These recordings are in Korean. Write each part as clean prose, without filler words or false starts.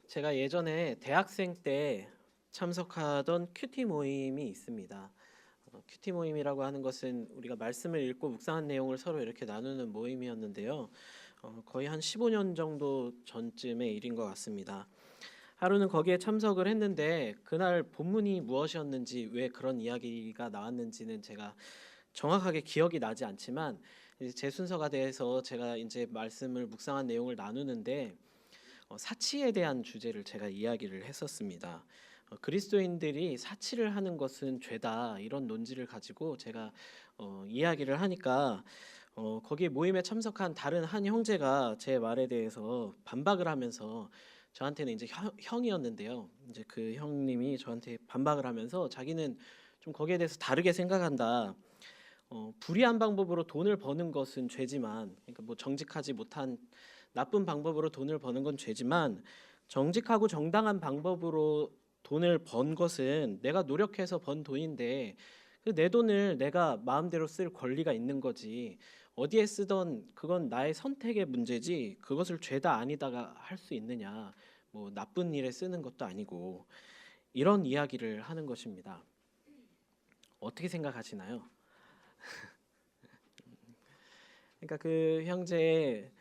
제가 예전에 대학생 때 참석하던 큐티 모임이 있습니다. 큐티 모임이라고 하는 것은 우리가 말씀을 읽고 묵상한 내용을 서로 이렇게 나누는 모임이었는데요. 거의 한 15년 정도 전쯤의 일인 것 같습니다. 하루는 거기에 참석을 했는데 그날 본문이 무엇이었는지 왜 그런 이야기가 나왔는지는 제가 정확하게 기억이 나지 않지만 이제 제 순서가 돼서 제가 이제 말씀을 묵상한 내용을 나누는데 사치에 대한 주제를 제가 이야기를 했었습니다. 그리스도인들이 사치를 하는 것은 죄다 이런 논지를 가지고 제가 이야기를 하니까 거기 모임에 참석한 다른 한 형제가 제 말에 대해서 반박을 하면서 저한테는 이제 형이었는데요. 이제 그 형님이 저한테 반박을 하면서 자기는 좀 거기에 대해서 다르게 생각한다. 불의한 방법으로 돈을 버는 것은 죄지만, 그러니까 뭐 정직하지 못한 나쁜 방법으로 돈을 버는 건 죄지만 정직하고 정당한 방법으로 돈을 번 것은 내가 노력해서 번 돈인데 그 내 돈을 내가 마음대로 쓸 권리가 있는 거지. 어디에 쓰던 그건 나의 선택의 문제지. 그것을 죄다 아니다가 할 수 있느냐. 뭐 나쁜 일에 쓰는 것도 아니고 이런 이야기를 하는 것입니다. 어떻게 생각하시나요? 그러니까 그 형제의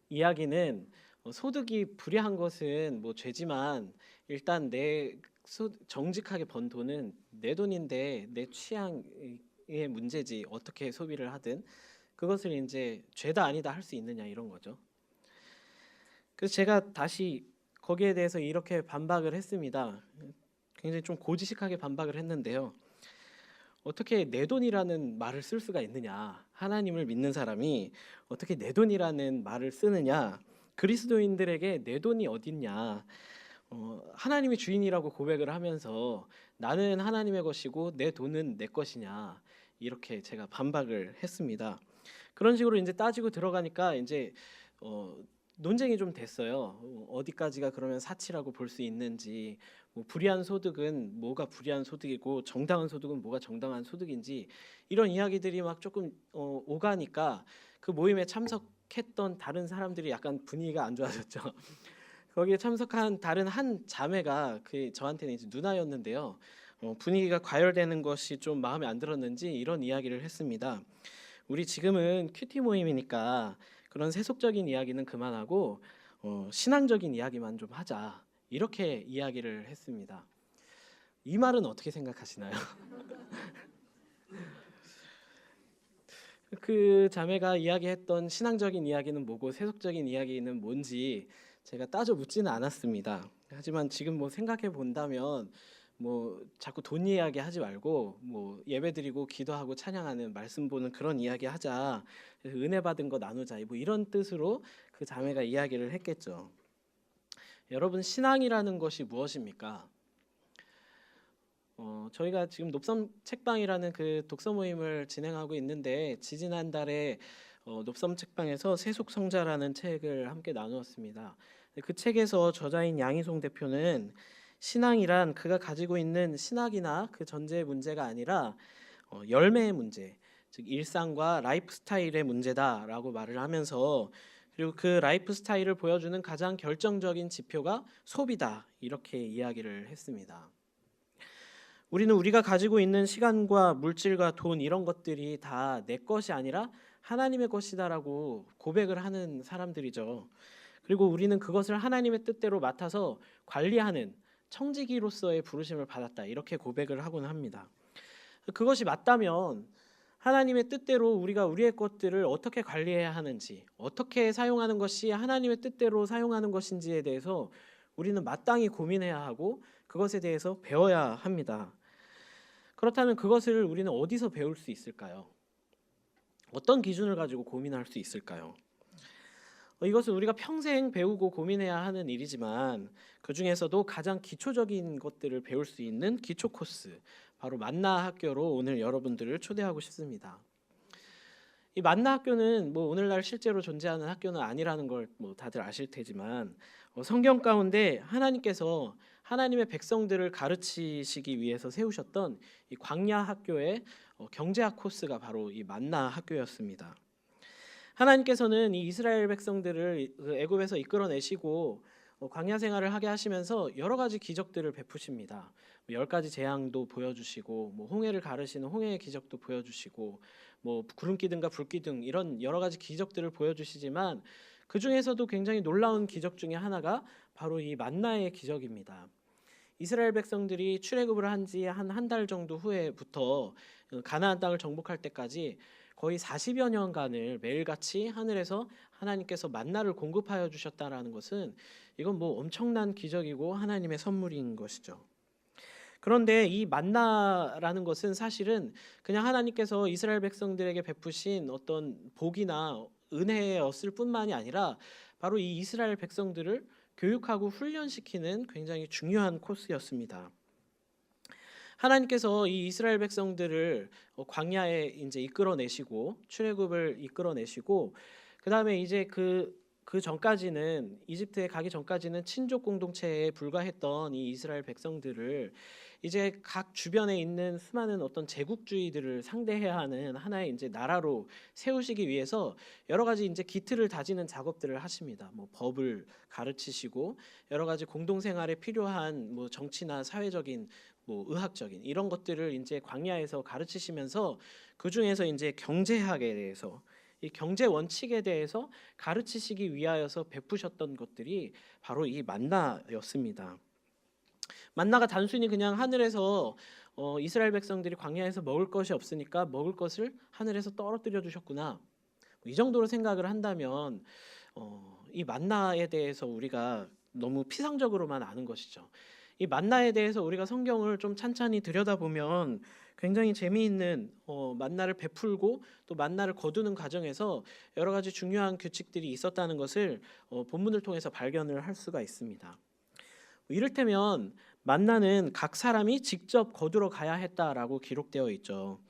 이야기는 소득이 불이한 것은 뭐 죄지만 일단 정직하게 번 돈은 내 돈인데 내 취향의 문제지 어떻게 소비를 하든 그것을 이제 죄다 아니다 할 수 있느냐 이런 거죠. 그래서 제가 다시 거기에 대해서 이렇게 반박을 했습니다. 굉장히 좀 고지식하게 반박을 했는데요. 어떻게 내 돈이라는 말을 쓸 수가 있느냐? 하나님을 믿는 사람이 어떻게 내 돈이라는 말을 쓰느냐? 그리스도인들에게 내 돈이 어딨냐? 하나님이 주인이라고 고백을 하면서 나는 하나님의 것이고 내 돈은 내 것이냐? 이렇게 제가 반박을 했습니다. 그런 식으로 이제 따지고 들어가니까 이제 어, 논쟁이 좀 됐어요. 어디까지가 그러면 사치라고 볼 수 있는지, 뭐 불이한 소득은 뭐가 불이한 소득이고 정당한 소득은 뭐가 정당한 소득인지 이런 이야기들이 막 조금 오가니까 그 모임에 참석했던 다른 사람들이 약간 분위기가 안 좋아졌죠. 거기에 참석한 다른 한 자매가 그 저한테는 이제 누나였는데요. 분위기가 과열되는 것이 좀 마음에 안 들었는지 이런 이야기를 했습니다. 우리 지금은 큐티 모임이니까 그런 세속적인 이야기는 그만하고 신앙적인 이야기만 좀 하자. 이렇게 이야기를 했습니다. 이 말은 어떻게 생각하시나요? 그 자매가 이야기했던 신앙적인 이야기는 뭐고 세속적인 이야기는 뭔지 제가 따져 묻지는 않았습니다. 하지만 지금 뭐 생각해 본다면 뭐 자꾸 돈 이야기 하지 말고 뭐 예배드리고 기도하고 찬양하는 말씀 보는 그런 이야기 하자. 그래서 은혜 받은 거 나누자. 뭐 이런 뜻으로 그 자매가 이야기를 했겠죠. 여러분 신앙이라는 것이 무엇입니까? 저희가 지금 높섬 책방이라는 그 독서 모임을 진행하고 있는데 지지난달에 높섬 책방에서 세속성자라는 책을 함께 나누었습니다. 그 책에서 저자인 양희송 대표는 신앙이란 그가 가지고 있는 신학이나 그 전제의 문제가 아니라 열매의 문제, 즉 일상과 라이프 스타일의 문제다라고 말을 하면서 그리고 그 라이프 스타일을 보여주는 가장 결정적인 지표가 소비다 이렇게 이야기를 했습니다. 우리는 우리가 가지고 있는 시간과 물질과 돈 이런 것들이 다 내 것이 아니라 하나님의 것이다라고 고백을 하는 사람들이죠. 그리고 우리는 그것을 하나님의 뜻대로 맡아서 관리하는 청지기로서의 부르심을 받았다. 이렇게 고백을 하곤 합니다. 그것이 맞다면 하나님의 뜻대로 우리가 우리의 것들을 어떻게 관리해야 하는지, 어떻게 사용하는 것이 하나님의 뜻대로 사용하는 것인지에 대해서 우리는 마땅히 고민해야 하고 그것에 대해서 배워야 합니다. 그렇다면 그것을 우리는 어디서 배울 수 있을까요? 어떤 기준을 가지고 고민할 수 있을까요? 이것은 우리가 평생 배우고 고민해야 하는 일이지만 그 중에서도 가장 기초적인 것들을 배울 수 있는 기초 코스, 바로 만나 학교로 오늘 여러분들을 초대하고 싶습니다. 이 만나 학교는 뭐 오늘날 실제로 존재하는 학교는 아니라는 걸 뭐 다들 아실 테지만 성경 가운데 하나님께서 하나님의 백성들을 가르치시기 위해서 세우셨던 이 광야 학교의 경제학 코스가 바로 이 만나 학교였습니다. 하나님께서는 이 이스라엘 백성들을 그 애굽에서 이끌어내시고 광야 생활을 하게 하시면서 여러 가지 기적들을 베푸십니다. 10가지 재앙도 보여주시고 홍해를 가르시는 홍해의 기적도 보여주시고 구름 기둥과 불 기둥 이런 여러 가지 기적들을 보여주시지만 그 중에서도 굉장히 놀라운 기적 중에 하나가 바로 이 만나의 기적입니다. 이스라엘 백성들이 출애굽을 한 지 한 달 정도 후에부터 가나안 땅을 정복할 때까지 거의 40여 년간을 매일같이 하늘에서 하나님께서 만나를 공급하여 주셨다라는 것은 이건 엄청난 기적이고 하나님의 선물인 것이죠. 그런데 이 만나라는 것은 사실은 그냥 하나님께서 이스라엘 백성들에게 베푸신 어떤 복이나 은혜였을 뿐만이 아니라 바로 이 이스라엘 백성들을 교육하고 훈련시키는 굉장히 중요한 코스였습니다. 하나님께서 이 이스라엘 백성들을 광야에 이제 이끌어내시고 출애굽을 이끌어내시고 그다음에 이제 그 전까지는 이집트에 가기 전까지는 친족 공동체에 불과했던 이 이스라엘 백성들을 이제 각 주변에 있는 수많은 어떤 제국주의들을 상대해야 하는 하나의 이제 나라로 세우시기 위해서 여러 가지 이제 기틀을 다지는 작업들을 하십니다. 법을 가르치시고 여러 가지 공동생활에 필요한 정치나 사회적인 의학적인 이런 것들을 이제 광야에서 가르치시면서 그 중에서 이제 경제학에 대해서 이 경제 원칙에 대해서 가르치시기 위하여서 베푸셨던 것들이 바로 이 만나였습니다. 만나가 단순히 그냥 하늘에서 이스라엘 백성들이 광야에서 먹을 것이 없으니까 먹을 것을 하늘에서 떨어뜨려 주셨구나. 이 정도로 생각을 한다면 이 만나에 대해서 우리가 너무 피상적으로만 아는 것이죠. 이 만나에 대해서 우리가 성경을 좀 찬찬히 들여다보면 굉장히 재미있는 만나를 베풀고 또 만나를 거두는 과정에서 여러 가지 중요한 규칙들이 있었다는 것을 본문을 통해서 발견을 할 수가 있습니다. 이를테면 만나는 각 사람이 직접 거두러 가야 했다라고 기록되어 있죠.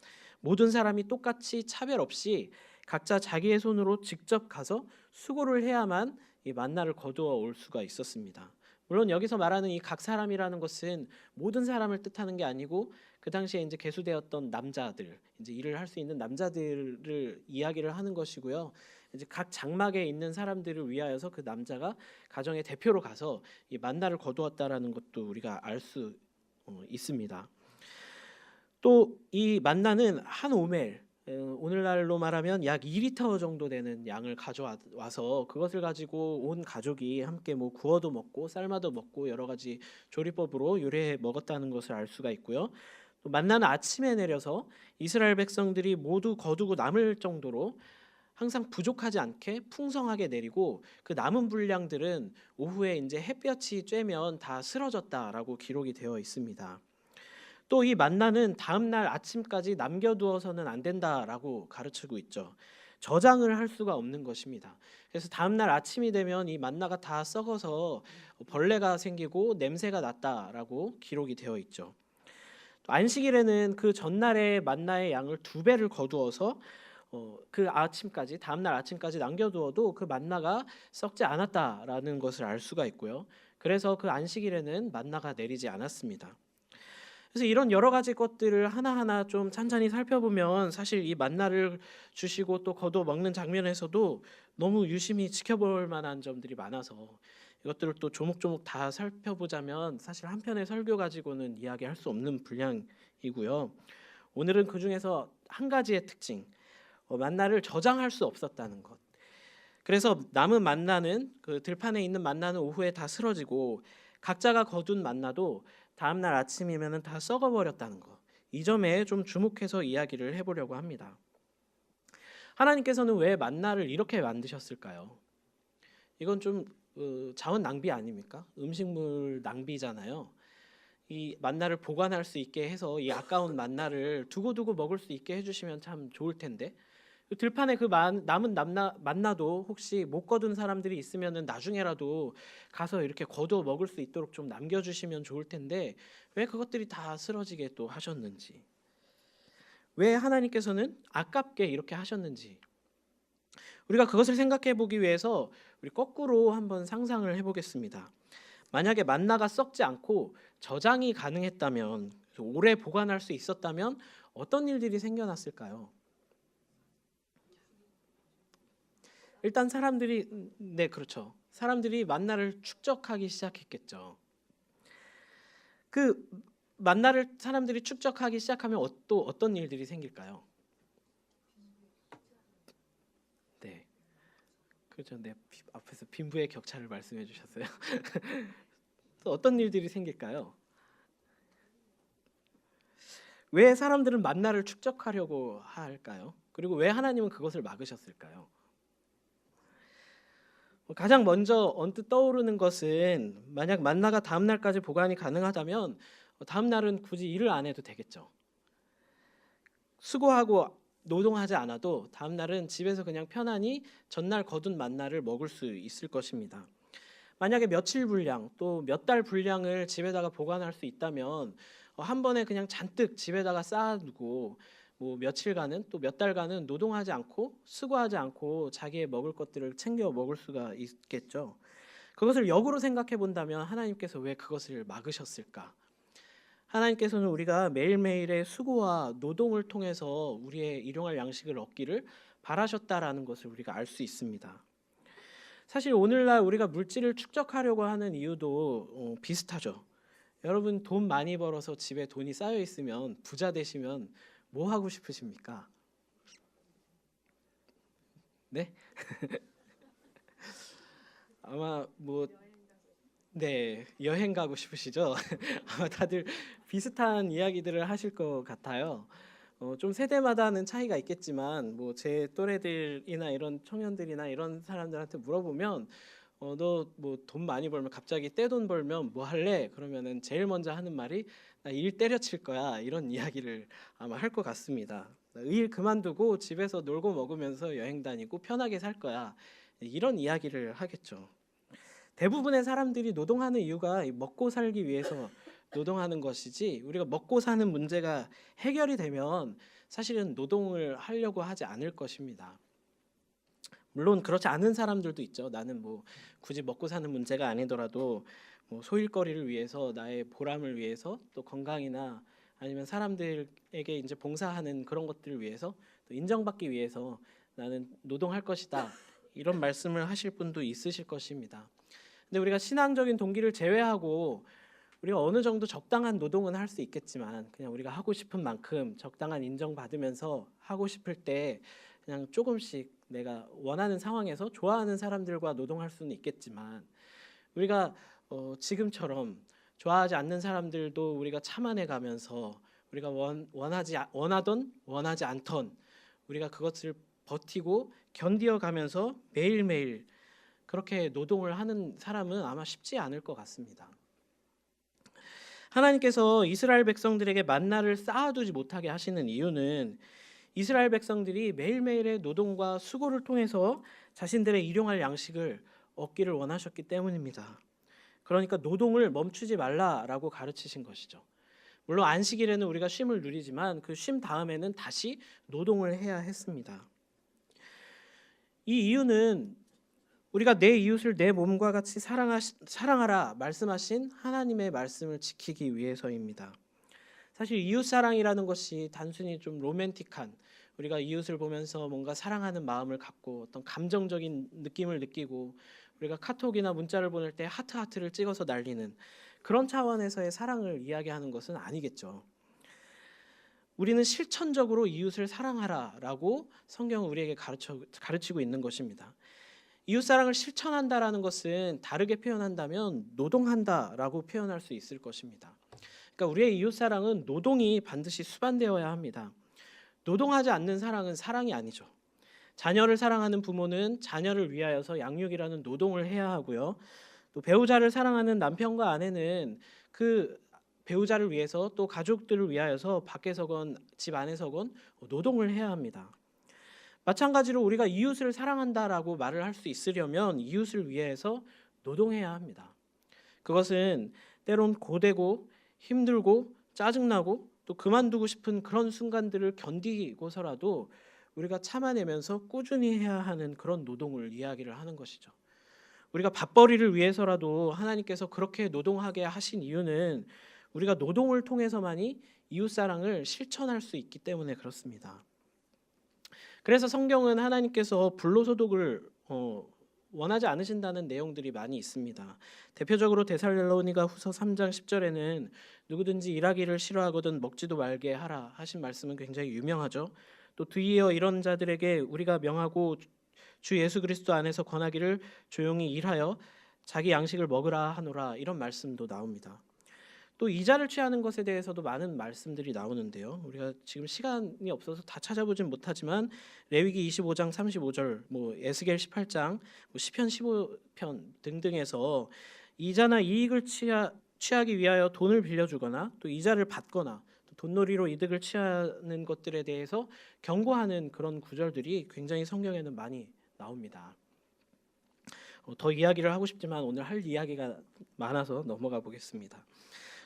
모든 사람이 똑같이 차별 없이 각자 자기의 손으로 직접 가서 수고를 해야만 이 만나를 거두어 올 수가 있었습니다. 물론 여기서 말하는 이 각 사람이라는 것은 모든 사람을 뜻하는 게 아니고 그 당시에 이제 계수되었던 남자들, 이제 일을 할 수 있는 남자들을 이야기를 하는 것이고요. 이제 각 장막에 있는 사람들을 위하여서 그 남자가 가정의 대표로 가서 이 만나를 거두었다라는 것도 우리가 알 수 있습니다. 또 이 만나는 한 오멜, 오늘날로 말하면 약 2리터 정도 되는 양을 가져와서 그것을 가지고 온 가족이 함께 구워도 먹고 삶아도 먹고 여러 가지 조리법으로 요리해 먹었다는 것을 알 수가 있고요. 또 만나는 아침에 내려서 이스라엘 백성들이 모두 거두고 남을 정도로 항상 부족하지 않게 풍성하게 내리고 그 남은 분량들은 오후에 이제 햇볕이 쬐면 다 쓰러졌다라고 기록이 되어 있습니다. 또 이 만나는 다음 날 아침까지 남겨두어서는 안 된다라고 가르치고 있죠. 저장을 할 수가 없는 것입니다. 그래서 다음 날 아침이 되면 이 만나가 다 썩어서 벌레가 생기고 냄새가 났다라고 기록이 되어 있죠. 또 안식일에는 그 전날의 만나의 양을 2배를 거두어서 그 아침까지 다음 날 아침까지 남겨두어도 그 만나가 썩지 않았다라는 것을 알 수가 있고요. 그래서 그 안식일에는 만나가 내리지 않았습니다. 그래서 이런 여러 가지 것들을 하나하나 좀 찬찬히 살펴보면 사실 이 만나를 주시고 또 거두어 먹는 장면에서도 너무 유심히 지켜볼 만한 점들이 많아서 이것들을 또 조목조목 다 살펴보자면 사실 한 편의 설교 가지고는 이야기할 수 없는 분량이고요. 오늘은 그 중에서 한 가지의 특징, 만나를 저장할 수 없었다는 것. 그래서 남은 만나는 그 들판에 있는 만나는 오후에 다 쓰러지고 각자가 거둔 만나도 다음 날 아침이면은 다 썩어버렸다는 것. 이 점에 좀 주목해서 이야기를 해보려고 합니다. 하나님께서는 왜 만나를 이렇게 만드셨을까요? 이건 좀 자원 낭비 아닙니까? 음식물 낭비잖아요. 이 만나를 보관할 수 있게 해서 이 아까운 만나를 두고두고 먹을 수 있게 해주시면 참 좋을 텐데 들판에 그 남은 만나도 혹시 못 거둔 사람들이 있으면은 나중에라도 가서 이렇게 거두어 먹을 수 있도록 좀 남겨주시면 좋을 텐데 왜 그것들이 다 쓰러지게 또 하셨는지, 왜 하나님께서는 아깝게 이렇게 하셨는지 우리가 그것을 생각해 보기 위해서 우리 거꾸로 한번 상상을 해보겠습니다. 만약에 만나가 썩지 않고 저장이 가능했다면, 오래 보관할 수 있었다면 어떤 일들이 생겨났을까요? 일단 사람들이 그렇죠. 사람들이 만나를 축적하기 시작했겠죠. 그 만나를 사람들이 축적하기 시작하면 또 어떤 일들이 생길까요? 네, 그렇죠. 네, 앞에서 빈부의 격차를 말씀해 주셨어요. 또 어떤 일들이 생길까요? 왜 사람들은 만나를 축적하려고 할까요? 그리고 왜 하나님은 그것을 막으셨을까요? 가장 먼저 언뜻 떠오르는 것은 만약 만나가 다음 날까지 보관이 가능하다면 다음 날은 굳이 일을 안 해도 되겠죠. 수고하고 노동하지 않아도 다음 날은 집에서 그냥 편안히 전날 거둔 만나를 먹을 수 있을 것입니다. 만약에 며칠 분량 또 몇 달 분량을 집에다가 보관할 수 있다면 한 번에 그냥 잔뜩 집에다가 쌓아두고 뭐 며칠간은 또 몇 달간은 노동하지 않고 수고하지 않고 자기의 먹을 것들을 챙겨 먹을 수가 있겠죠. 그것을 역으로 생각해 본다면 하나님께서 왜 그것을 막으셨을까? 하나님께서는 우리가 매일매일의 수고와 노동을 통해서 우리의 일용할 양식을 얻기를 바라셨다라는 것을 우리가 알 수 있습니다. 사실 오늘날 우리가 물질을 축적하려고 하는 이유도 비슷하죠. 여러분 돈 많이 벌어서 집에 돈이 쌓여 있으면 부자 되시면 뭐 하고 싶으십니까? 네? 아마 뭐 네, 여행 가고 싶으시죠? 아마 다들 비슷한 이야기들을 하실 것 같아요. 좀 세대마다는 차이가 있겠지만 뭐 제 또래들이나 이런 청년들이나 이런 사람들한테 물어보면 너 뭐 돈 많이 벌면 갑자기 떼돈 벌면 뭐 할래? 그러면은 제일 먼저 하는 말이 나 일 때려칠 거야 이런 이야기를 아마 할 것 같습니다. 일 그만두고 집에서 놀고 먹으면서 여행 다니고 편하게 살 거야 이런 이야기를 하겠죠. 대부분의 사람들이 노동하는 이유가 먹고 살기 위해서 노동하는 것이지 우리가 먹고 사는 문제가 해결이 되면 사실은 노동을 하려고 하지 않을 것입니다. 물론 그렇지 않은 사람들도 있죠. 나는 뭐 굳이 먹고 사는 문제가 아니더라도 뭐 소일거리를 위해서 나의 보람을 위해서 또 건강이나 아니면 사람들에게 이제 봉사하는 그런 것들을 위해서 또 인정받기 위해서 나는 노동할 것이다. 이런 말씀을 하실 분도 있으실 것입니다. 근데 우리가 신앙적인 동기를 제외하고 우리가 어느 정도 적당한 노동은 할 수 있겠지만 그냥 우리가 하고 싶은 만큼 적당한 인정받으면서 하고 싶을 때 그냥 조금씩 내가 원하는 상황에서 좋아하는 사람들과 노동할 수는 있겠지만 우리가 지금처럼 좋아하지 않는 사람들도 우리가 참아내 가면서 우리가 원하던 원하지 않던 우리가 그것을 버티고 견디어 가면서 매일매일 그렇게 노동을 하는 사람은 아마 쉽지 않을 것 같습니다. 하나님께서 이스라엘 백성들에게 만나를 쌓아두지 못하게 하시는 이유는 이스라엘 백성들이 매일매일의 노동과 수고를 통해서 자신들의 일용할 양식을 얻기를 원하셨기 때문입니다. 그러니까 노동을 멈추지 말라라고 가르치신 것이죠. 물론 안식일에는 우리가 쉼을 누리지만 그 쉼 다음에는 다시 노동을 해야 했습니다. 이 이유는 우리가 내 이웃을 내 몸과 같이 사랑하라 말씀하신 하나님의 말씀을 지키기 위해서입니다. 사실 이웃 사랑이라는 것이 단순히 좀 로맨틱한 우리가 이웃을 보면서 뭔가 사랑하는 마음을 갖고 어떤 감정적인 느낌을 느끼고 우리가 카톡이나 문자를 보낼 때 하트를 찍어서 날리는 그런 차원에서의 사랑을 이야기하는 것은 아니겠죠. 우리는 실천적으로 이웃을 사랑하라라고 성경은 우리에게 가르치고 있는 것입니다. 이웃사랑을 실천한다라는 것은 다르게 표현한다면 노동한다라고 표현할 수 있을 것입니다. 그러니까 우리의 이웃사랑은 노동이 반드시 수반되어야 합니다. 노동하지 않는 사랑은 사랑이 아니죠. 자녀를 사랑하는 부모는 자녀를 위하여서 양육이라는 노동을 해야 하고요. 또 배우자를 사랑하는 남편과 아내는 그 배우자를 위해서 또 가족들을 위하여서 밖에서건 집 안에서건 노동을 해야 합니다. 마찬가지로 우리가 이웃을 사랑한다라고 말을 할 수 있으려면 이웃을 위해서 노동해야 합니다. 그것은 때론 고되고 힘들고 짜증나고 또 그만두고 싶은 그런 순간들을 견디고서라도 우리가 참아내면서 꾸준히 해야 하는 그런 노동을 이야기를 하는 것이죠. 우리가 밥벌이를 위해서라도 하나님께서 그렇게 노동하게 하신 이유는 우리가 노동을 통해서만이 이웃사랑을 실천할 수 있기 때문에 그렇습니다. 그래서 성경은 하나님께서 불로소득을 원하지 않으신다는 내용들이 많이 있습니다. 대표적으로 데살로니가 후서 3장 10절에는 누구든지 일하기를 싫어하거든 먹지도 말게 하라 하신 말씀은 굉장히 유명하죠. 또 뒤이어 이런 자들에게 우리가 명하고 주 예수 그리스도 안에서 권하기를 조용히 일하여 자기 양식을 먹으라 하노라 이런 말씀도 나옵니다. 또 이자를 취하는 것에 대해서도 많은 말씀들이 나오는데요. 우리가 지금 시간이 없어서 다 찾아보진 못하지만 레위기 25장 35절, 에스겔 18장, 시편 15편 등등에서 이자나 이익을 취하기 위하여 돈을 빌려주거나 또 이자를 받거나 또 돈놀이로 이득을 취하는 것들에 대해서 경고하는 그런 구절들이 굉장히 성경에는 많이 나옵니다. 더 이야기를 하고 싶지만 오늘 할 이야기가 많아서 넘어가 보겠습니다.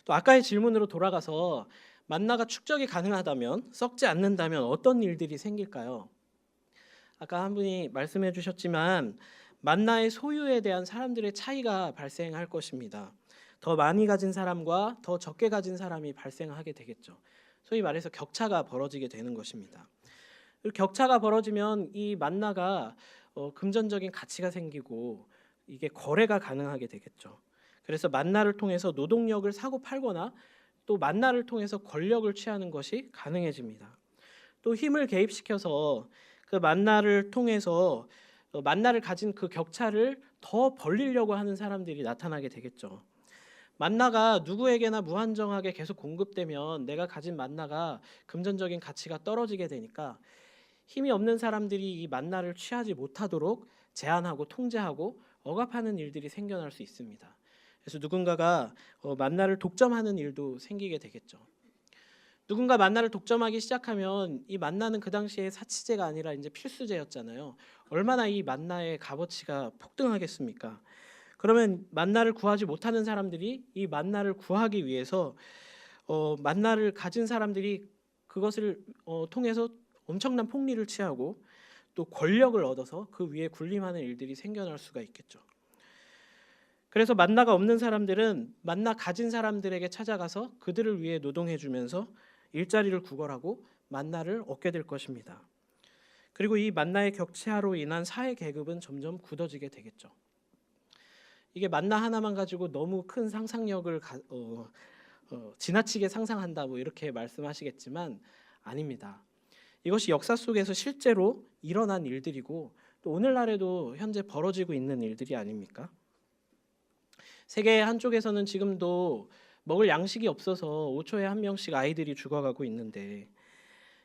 또 아까의 질문으로 돌아가서 만나가 축적이 가능하다면, 썩지 않는다면 어떤 일들이 생길까요? 아까 한 분이 말씀해 주셨지만 만나의 소유에 대한 사람들의 차이가 발생할 것입니다. 더 많이 가진 사람과 더 적게 가진 사람이 발생하게 되겠죠. 소위 말해서 격차가 벌어지게 되는 것입니다. 그리고 격차가 벌어지면 이 만나가 금전적인 가치가 생기고 이게 거래가 가능하게 되겠죠. 그래서 만나를 통해서 노동력을 사고 팔거나 또 만나를 통해서 권력을 취하는 것이 가능해집니다. 또 힘을 개입시켜서 그 만나를 통해서 만나를 가진 그 격차를 더 벌리려고 하는 사람들이 나타나게 되겠죠. 만나가 누구에게나 무한정하게 계속 공급되면 내가 가진 만나가 금전적인 가치가 떨어지게 되니까 힘이 없는 사람들이 이 만나를 취하지 못하도록 제한하고 통제하고 억압하는 일들이 생겨날 수 있습니다. 그래서 누군가가 만나를 독점하는 일도 생기게 되겠죠. 누군가 만나를 독점하기 시작하면 이 만나는 그 당시에 사치제가 아니라 이제 필수제였잖아요. 얼마나 이 만나의 값어치가 폭등하겠습니까? 그러면 만나를 구하지 못하는 사람들이 이 만나를 구하기 위해서 만나를 가진 사람들이 그것을 통해서 엄청난 폭리를 취하고 또 권력을 얻어서 그 위에 군림하는 일들이 생겨날 수가 있겠죠. 그래서 만나가 없는 사람들은 만나 가진 사람들에게 찾아가서 그들을 위해 노동해 주면서 일자리를 구걸하고 만나를 얻게 될 것입니다. 그리고 이 만나의 격차로 인한 사회 계급은 점점 굳어지게 되겠죠. 이게 만나 하나만 가지고 너무 큰 상상력을 지나치게 상상한다 이렇게 말씀하시겠지만 아닙니다. 이것이 역사 속에서 실제로 일어난 일들이고 또 오늘날에도 현재 벌어지고 있는 일들이 아닙니까? 세계 한쪽에서는 지금도 먹을 양식이 없어서 5초에 한 명씩 아이들이 죽어가고 있는데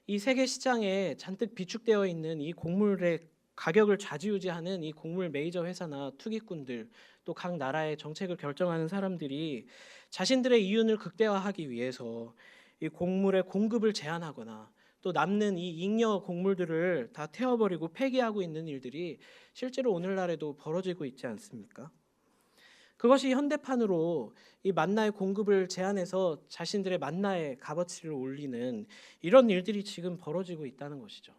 이 세계 시장에 잔뜩 비축되어 있는 이 곡물의 가격을 좌지우지하는 이 곡물 메이저 회사나 투기꾼들 또 각 나라의 정책을 결정하는 사람들이 자신들의 이윤을 극대화하기 위해서 이 곡물의 공급을 제한하거나 또 남는 이 잉여 곡물들을 다 태워버리고 폐기하고 있는 일들이 실제로 오늘날에도 벌어지고 있지 않습니까? 그것이 현대판으로 이 만나의 공급을 제한해서 자신들의 만나의 값어치를 올리는 이런 일들이 지금 벌어지고 있다는 것이죠.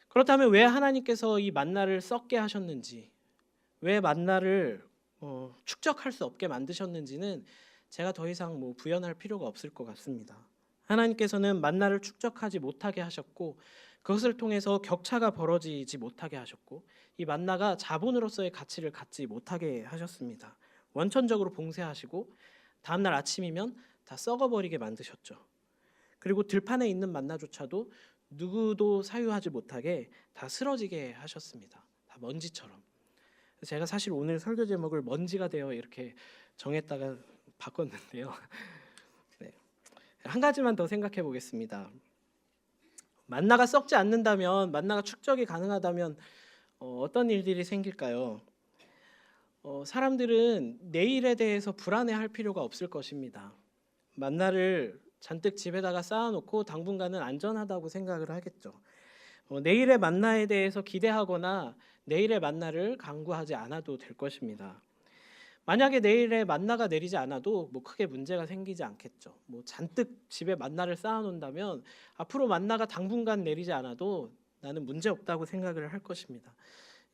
그렇다면 왜 하나님께서 이 만나를 썩게 하셨는지, 왜 만나를 축적할 수 없게 만드셨는지는 제가 더 이상 부연할 필요가 없을 것 같습니다. 하나님께서는 만나를 축적하지 못하게 하셨고 그것을 통해서 격차가 벌어지지 못하게 하셨고 이 만나가 자본으로서의 가치를 갖지 못하게 하셨습니다. 원천적으로 봉쇄하시고 다음날 아침이면 다 썩어버리게 만드셨죠. 그리고 들판에 있는 만나조차도 누구도 사유하지 못하게 다 쓰러지게 하셨습니다. 다 먼지처럼. 제가 사실 오늘 설교 제목을 먼지가 되어 이렇게 정했다가 바꿨는데요. 네. 한 가지만 더 생각해 보겠습니다. 만나가 썩지 않는다면, 만나가 축적이 가능하다면 어떤 일들이 생길까요? 사람들은 내일에 대해서 불안해할 필요가 없을 것입니다. 만나를 잔뜩 집에다가 쌓아놓고 당분간은 안전하다고 생각을 하겠죠. 내일의 만나에 대해서 기대하거나 내일의 만나를 간구하지 않아도 될 것입니다. 만약에 내일에 만나가 내리지 않아도 크게 문제가 생기지 않겠죠. 잔뜩 집에 만나를 쌓아놓는다면 앞으로 만나가 당분간 내리지 않아도 나는 문제 없다고 생각을 할 것입니다.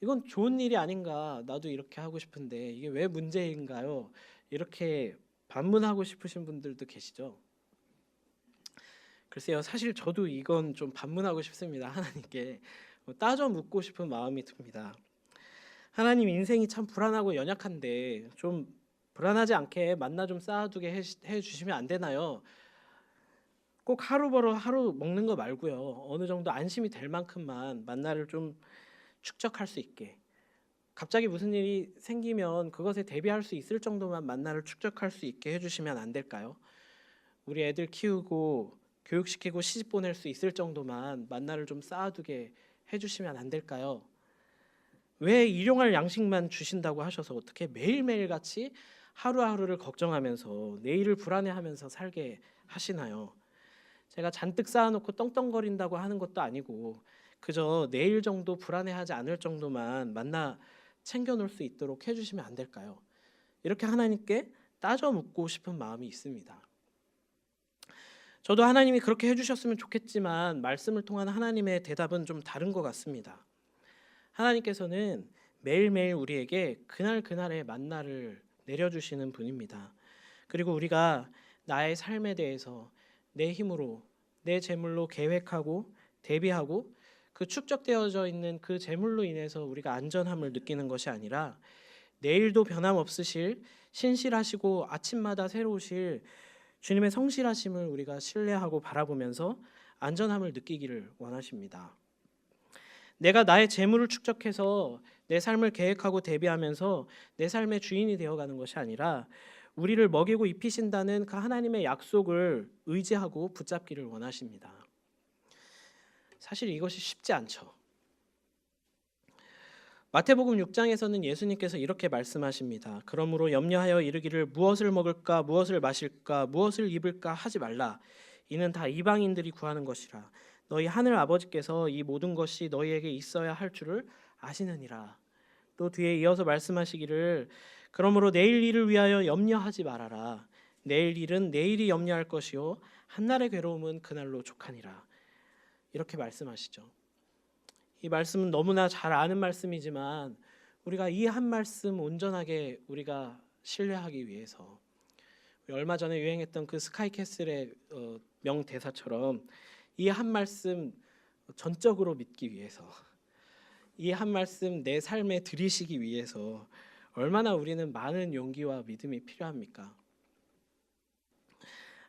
이건 좋은 일이 아닌가, 나도 이렇게 하고 싶은데 이게 왜 문제인가요? 이렇게 반문하고 싶으신 분들도 계시죠. 글쎄요, 사실 저도 이건 좀 반문하고 싶습니다. 하나님께 따져 묻고 싶은 마음이 듭니다. 하나님, 인생이 참 불안하고 연약한데 좀 불안하지 않게 만나 좀 쌓아두게 해 주시면 안 되나요? 꼭 하루 벌어 하루 먹는 거 말고요. 어느 정도 안심이 될 만큼만 만나를 좀 축적할 수 있게. 갑자기 무슨 일이 생기면 그것에 대비할 수 있을 정도만 만나를 축적할 수 있게 해주시면 안 될까요? 우리 애들 키우고 교육시키고 시집 보낼 수 있을 정도만 만나를 좀 쌓아두게 해주시면 안 될까요? 왜 일용할 양식만 주신다고 하셔서 어떻게 매일매일 같이 하루하루를 걱정하면서 내일을 불안해하면서 살게 하시나요? 제가 잔뜩 쌓아놓고 떵떵거린다고 하는 것도 아니고 그저 내일 정도 불안해하지 않을 정도만 만나 챙겨놓을 수 있도록 해주시면 안 될까요? 이렇게 하나님께 따져 묻고 싶은 마음이 있습니다. 저도 하나님이 그렇게 해주셨으면 좋겠지만 말씀을 통한 하나님의 대답은 좀 다른 것 같습니다. 하나님께서는 매일매일 우리에게 그날그날의 만나를 내려주시는 분입니다. 그리고 우리가 나의 삶에 대해서 내 힘으로 내 재물로 계획하고 대비하고 그 축적되어져 있는 그 재물로 인해서 우리가 안전함을 느끼는 것이 아니라 내일도 변함없으실 신실하시고 아침마다 새로우실 주님의 성실하심을 우리가 신뢰하고 바라보면서 안전함을 느끼기를 원하십니다. 내가 나의 재물을 축적해서 내 삶을 계획하고 대비하면서 내 삶의 주인이 되어가는 것이 아니라 우리를 먹이고 입히신다는 그 하나님의 약속을 의지하고 붙잡기를 원하십니다. 사실 이것이 쉽지 않죠. 마태복음 6장에서는 예수님께서 이렇게 말씀하십니다. 그러므로 염려하여 이르기를 무엇을 먹을까 무엇을 마실까 무엇을 입을까 하지 말라. 이는 다 이방인들이 구하는 것이라. 너희 하늘 아버지께서 이 모든 것이 너희에게 있어야 할 줄을 아시느니라. 또 뒤에 이어서 말씀하시기를 그러므로 내일 일을 위하여 염려하지 말아라. 내일 일은 내일이 염려할 것이요 한날의 괴로움은 그날로 족하니라. 이렇게 말씀하시죠. 이 말씀은 너무나 잘 아는 말씀이지만 우리가 이 한 말씀 온전하게 우리가 신뢰하기 위해서 얼마 전에 유행했던 그 스카이캐슬의 명대사처럼 이 한 말씀 전적으로 믿기 위해서 이 한 말씀 내 삶에 들이시기 위해서 얼마나 우리는 많은 용기와 믿음이 필요합니까?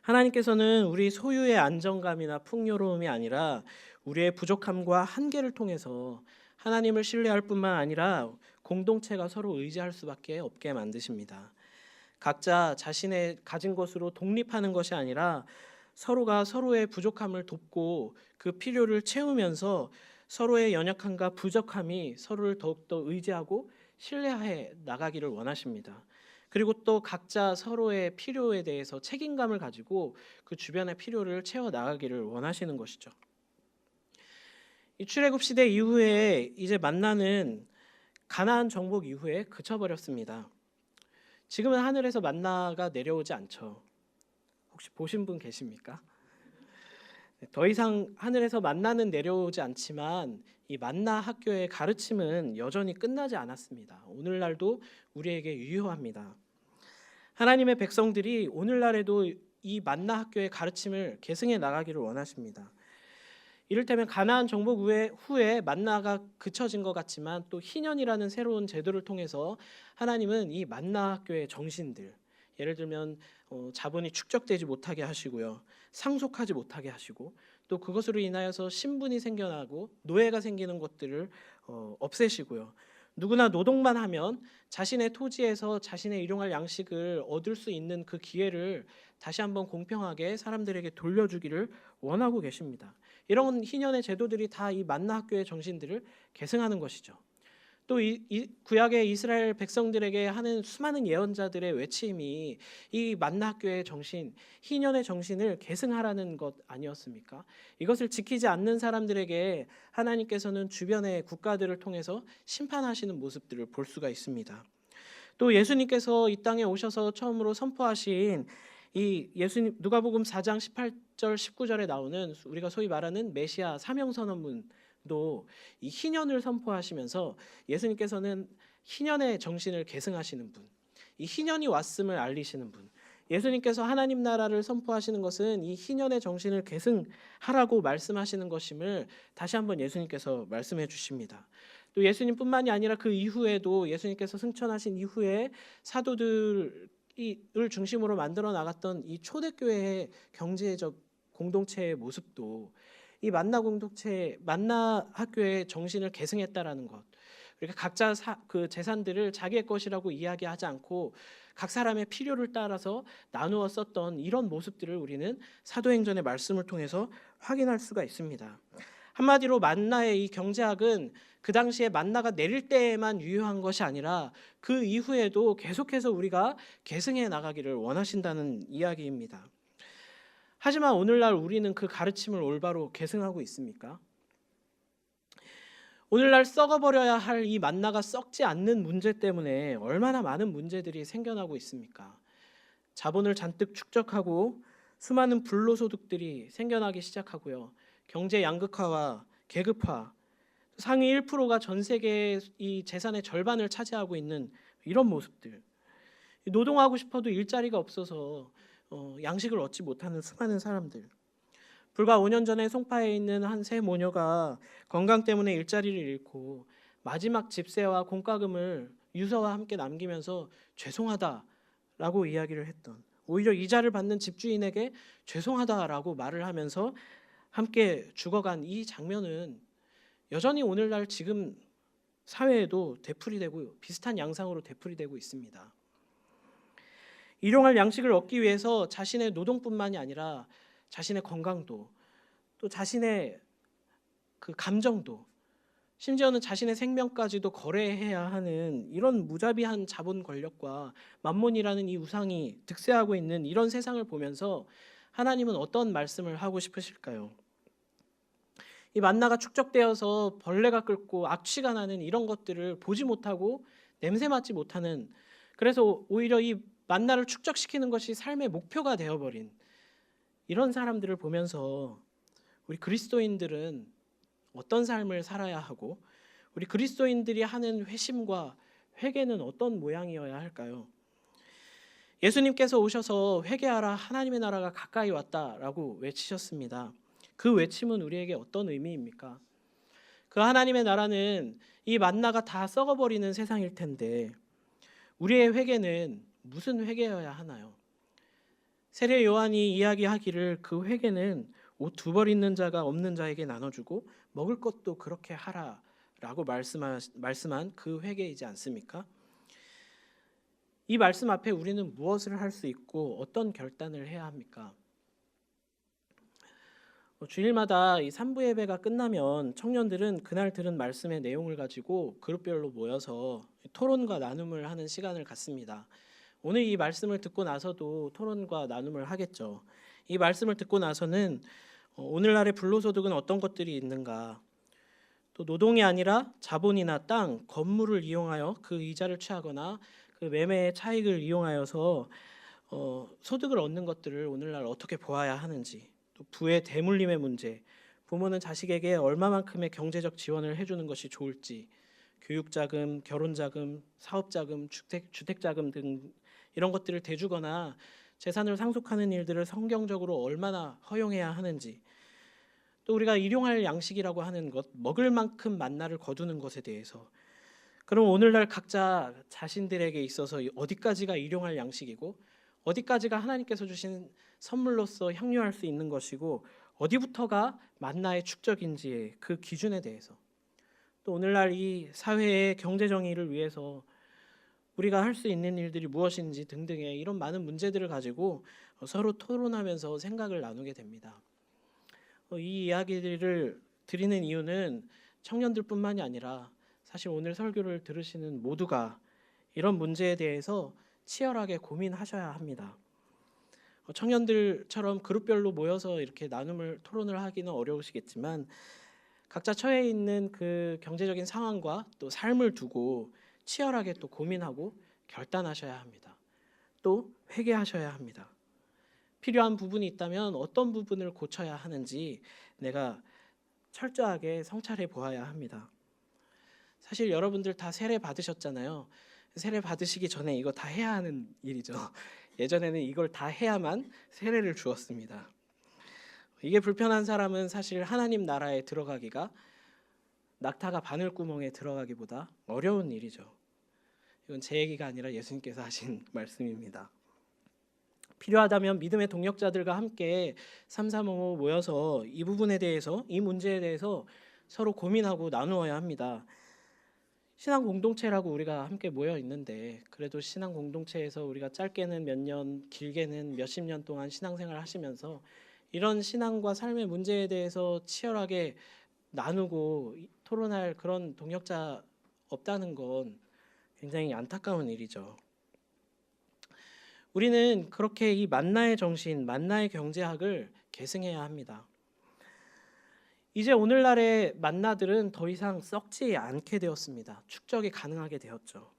하나님께서는 우리 소유의 안정감이나 풍요로움이 아니라 우리의 부족함과 한계를 통해서 하나님을 신뢰할 뿐만 아니라 공동체가 서로 의지할 수밖에 없게 만드십니다. 각자 자신의 가진 것으로 독립하는 것이 아니라 서로가 서로의 부족함을 돕고 그 필요를 채우면서 서로의 연약함과 부족함이 서로를 더욱더 의지하고 신뢰해 나가기를 원하십니다. 그리고 또 각자 서로의 필요에 대해서 책임감을 가지고 그 주변의 필요를 채워 나가기를 원하시는 것이죠. 이 출애굽 시대 이후에 이제 만나는 가나안 정복 이후에 그쳐버렸습니다. 지금은 하늘에서 만나가 내려오지 않죠. 혹시 보신 분 계십니까? 더 이상 하늘에서 만나는 내려오지 않지만 이 만나 학교의 가르침은 여전히 끝나지 않았습니다. 오늘날도 우리에게 유효합니다. 하나님의 백성들이 오늘날에도 이 만나 학교의 가르침을 계승해 나가기를 원하십니다. 이를테면 가나안 정복 후에 만나가 그쳐진 것 같지만 또 희년이라는 새로운 제도를 통해서 하나님은 이 만나 학교의 정신들, 예를 들면 자본이 축적되지 못하게 하시고요, 상속하지 못하게 하시고 또 그것으로 인하여서 신분이 생겨나고 노예가 생기는 것들을 없애시고요. 누구나 노동만 하면 자신의 토지에서 자신의 일용할 양식을 얻을 수 있는 그 기회를 다시 한번 공평하게 사람들에게 돌려주기를 원하고 계십니다. 이런 희년의 제도들이 다 이 만나 학교의 정신들을 계승하는 것이죠. 또 이 구약의 이스라엘 백성들에게 하는 수많은 예언자들의 외침이 이 만나 학교의 정신, 희년의 정신을 계승하라는 것 아니었습니까? 이것을 지키지 않는 사람들에게 하나님께서는 주변의 국가들을 통해서 심판하시는 모습들을 볼 수가 있습니다. 또 예수님께서 이 땅에 오셔서 처음으로 선포하신 이 예수님 누가복음 4장 18절 19절에 나오는 우리가 소위 말하는 메시아 사명선언문 도 이 희년을 선포하시면서 예수님께서는 희년의 정신을 계승하시는 분, 이 희년이 왔음을 알리시는 분, 예수님께서 하나님 나라를 선포하시는 것은 이 희년의 정신을 계승하라고 말씀하시는 것임을 다시 한번 예수님께서 말씀해 주십니다. 또 예수님뿐만이 아니라 그 이후에도 예수님께서 승천하신 이후에 사도들을 중심으로 만들어 나갔던 이 초대교회의 경제적 공동체의 모습도 이 만나 학교의 정신을 계승했다라는 것. 그러니까 각자 그 재산들을 자기의 것이라고 이야기하지 않고 각 사람의 필요를 따라서 나누어 썼던 이런 모습들을 우리는 사도행전의 말씀을 통해서 확인할 수가 있습니다. 한마디로 만나의 이 경제학은 그 당시에 만나가 내릴 때에만 유효한 것이 아니라 그 이후에도 계속해서 우리가 계승해 나가기를 원하신다는 이야기입니다. 하지만 오늘날 우리는 그 가르침을 올바로 계승하고 있습니까? 오늘날 썩어버려야 할 이 만나가 썩지 않는 문제 때문에 얼마나 많은 문제들이 생겨나고 있습니까? 자본을 잔뜩 축적하고 수많은 불로소득들이 생겨나기 시작하고요. 경제 양극화와 계급화, 상위 1%가 전 세계의 이 재산의 절반을 차지하고 있는 이런 모습들. 노동하고 싶어도 일자리가 없어서 양식을 얻지 못하는 수많은 사람들. 불과 5년 전에 송파에 있는 한 세 모녀가 건강 때문에 일자리를 잃고 마지막 집세와 공과금을 유서와 함께 남기면서 죄송하다라고 이야기를 했던, 오히려 이자를 받는 집주인에게 죄송하다라고 말을 하면서 함께 죽어간 이 장면은 여전히 오늘날 지금 사회에도 되풀이되고 비슷한 양상으로 되풀이되고 있습니다. 일용할 양식을 얻기 위해서 자신의 노동뿐만이 아니라 자신의 건강도, 또 자신의 그 감정도, 심지어는 자신의 생명까지도 거래해야 하는 이런 무자비한 자본 권력과 만몬이라는 이 우상이 득세하고 있는 이런 세상을 보면서 하나님은 어떤 말씀을 하고 싶으실까요? 이 만나가 축적되어서 벌레가 끓고 악취가 나는 이런 것들을 보지 못하고 냄새 맡지 못하는, 그래서 오히려 이 만나를 축적시키는 것이 삶의 목표가 되어버린 이런 사람들을 보면서 우리 그리스도인들은 어떤 삶을 살아야 하고 우리 그리스도인들이 하는 회심과 회개는 어떤 모양이어야 할까요? 예수님께서 오셔서 회개하라, 하나님의 나라가 가까이 왔다라고 외치셨습니다. 그 외침은 우리에게 어떤 의미입니까? 그 하나님의 나라는 이 만나가 다 썩어버리는 세상일 텐데 우리의 회개는 무슨 회개여야 하나요? 세례 요한이 이야기하기를 그 회개는 옷 두 벌 있는 자가 없는 자에게 나눠주고 먹을 것도 그렇게 하라라고 말씀한 그 회개이지 않습니까? 이 말씀 앞에 우리는 무엇을 할 수 있고 어떤 결단을 해야 합니까? 주일마다 이 3부 예배가 끝나면 청년들은 그날 들은 말씀의 내용을 가지고 그룹별로 모여서 토론과 나눔을 하는 시간을 갖습니다. 오늘 이 말씀을 듣고 나서도 토론과 나눔을 하겠죠. 이 말씀을 듣고 나서는 오늘날의 불로소득은 어떤 것들이 있는가, 또 노동이 아니라 자본이나 땅, 건물을 이용하여 그 이자를 취하거나 그 매매의 차익을 이용하여서 소득을 얻는 것들을 오늘날 어떻게 보아야 하는지, 또 부의 대물림의 문제, 부모는 자식에게 얼마만큼의 경제적 지원을 해주는 것이 좋을지, 교육자금, 결혼자금, 사업자금, 주택자금 등 이런 것들을 대주거나 재산을 상속하는 일들을 성경적으로 얼마나 허용해야 하는지, 또 우리가 일용할 양식이라고 하는 것, 먹을 만큼 만나를 거두는 것에 대해서, 그럼 오늘날 각자 자신들에게 있어서 어디까지가 일용할 양식이고 어디까지가 하나님께서 주신 선물로서 향유할 수 있는 것이고 어디부터가 만나의 축적인지의 그 기준에 대해서, 또 오늘날 이 사회의 경제 정의를 위해서 우리가 할 수 있는 일들이 무엇인지 등등의 이런 많은 문제들을 가지고 서로 토론하면서 생각을 나누게 됩니다. 이 이야기들을 드리는 이유는 청년들뿐만이 아니라 사실 오늘 설교를 들으시는 모두가 이런 문제에 대해서 치열하게 고민하셔야 합니다. 청년들처럼 그룹별로 모여서 이렇게 나눔을 토론을 하기는 어려우시겠지만 각자 처해 있는 그 경제적인 상황과 또 삶을 두고 치열하게 또 고민하고 결단하셔야 합니다. 또 회개하셔야 합니다. 필요한 부분이 있다면 어떤 부분을 고쳐야 하는지 내가 철저하게 성찰해 보아야 합니다. 사실 여러분들 다 세례 받으셨잖아요. 세례 받으시기 전에 이거 다 해야 하는 일이죠. 예전에는 이걸 다 해야만 세례를 주었습니다. 이게 불편한 사람은 사실 하나님 나라에 들어가기가 낙타가 바늘구멍에 들어가기보다 어려운 일이죠. 이건 제 얘기가 아니라 예수님께서 하신 말씀입니다. 필요하다면 믿음의 동역자들과 함께 삼삼오오 모여서 이 부분에 대해서, 이 문제에 대해서 서로 고민하고 나누어야 합니다. 신앙 공동체라고 우리가 함께 모여 있는데, 그래도 신앙 공동체에서 우리가 짧게는 몇 년, 길게는 몇십 년 동안 신앙생활을 하시면서 이런 신앙과 삶의 문제에 대해서 치열하게 나누고 토론할 그런 동역자 없다는 건 굉장히 안타까운 일이죠. 우리는 그렇게 이 만나의 정신, 만나의 경제학을 계승해야 합니다. 이제 오늘날의 만나들은 더 이상 썩지 않게 되었습니다. 축적이 가능하게 되었죠.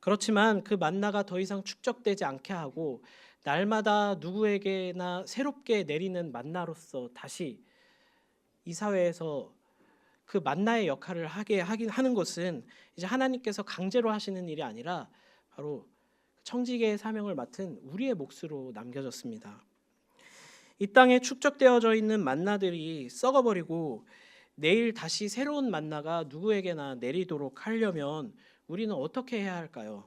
그렇지만 그 만나가 더 이상 축적되지 않게 하고 날마다 누구에게나 새롭게 내리는 만나로서 다시 이 사회에서 그 만나의 역할을 하는 것은 이제 하나님께서 강제로 하시는 일이 아니라 바로 청지기의 사명을 맡은 우리의 몫으로 남겨졌습니다. 이 땅에 축적되어져 있는 만나들이 썩어버리고 내일 다시 새로운 만나가 누구에게나 내리도록 하려면 우리는 어떻게 해야 할까요?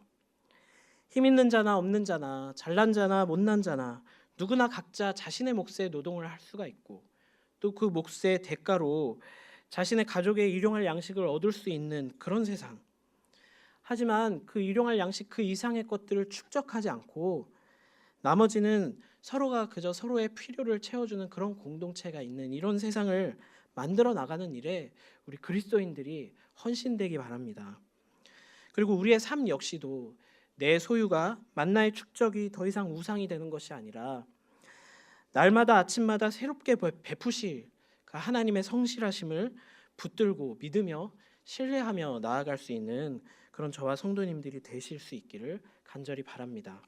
힘 있는 자나 없는 자나 잘난 자나 못난 자나 누구나 각자 자신의 몫의 노동을 할 수가 있고 또 그 몫의 대가로 자신의 가족의 일용할 양식을 얻을 수 있는 그런 세상. 하지만 그 일용할 양식 그 이상의 것들을 축적하지 않고 나머지는 서로가 그저 서로의 필요를 채워주는 그런 공동체가 있는 이런 세상을 만들어 나가는 일에 우리 그리스도인들이 헌신되기 바랍니다. 그리고 우리의 삶 역시도 내 소유가 만나의 축적이 더 이상 우상이 되는 것이 아니라 날마다 아침마다 새롭게 베푸실 하나님의 성실하심을 붙들고 믿으며 신뢰하며 나아갈 수 있는 그런 저와 성도님들이 되실 수 있기를 간절히 바랍니다.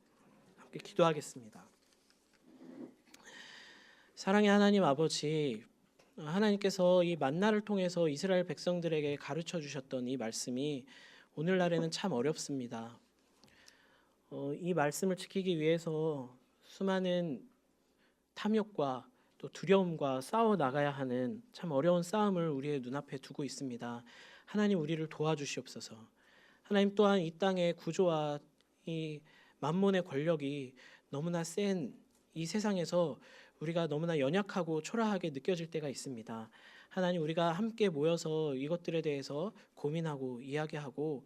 함께 기도하겠습니다. 사랑의 하나님 아버지, 하나님께서 이 만나를 통해서 이스라엘 백성들에게 가르쳐 주셨던 이 말씀이 오늘날에는 참 어렵습니다. 이 말씀을 지키기 위해서 수많은 탐욕과 또 두려움과 싸워 나가야 하는 참 어려운 싸움을 우리의 눈앞에 두고 있습니다. 하나님 우리를 도와주시옵소서. 하나님 또한 이 땅의 구조와 이 만몬의 권력이 너무나 센 이 세상에서 우리가 너무나 연약하고 초라하게 느껴질 때가 있습니다. 하나님 우리가 함께 모여서 이것들에 대해서 고민하고 이야기하고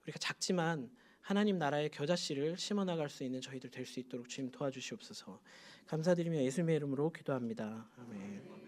우리가 작지만 하나님 나라의 겨자씨를 심어나갈 수 있는 저희들 될 수 있도록 주님 도와주시옵소서. 감사드리며 예수님의 이름으로 기도합니다. 아멘.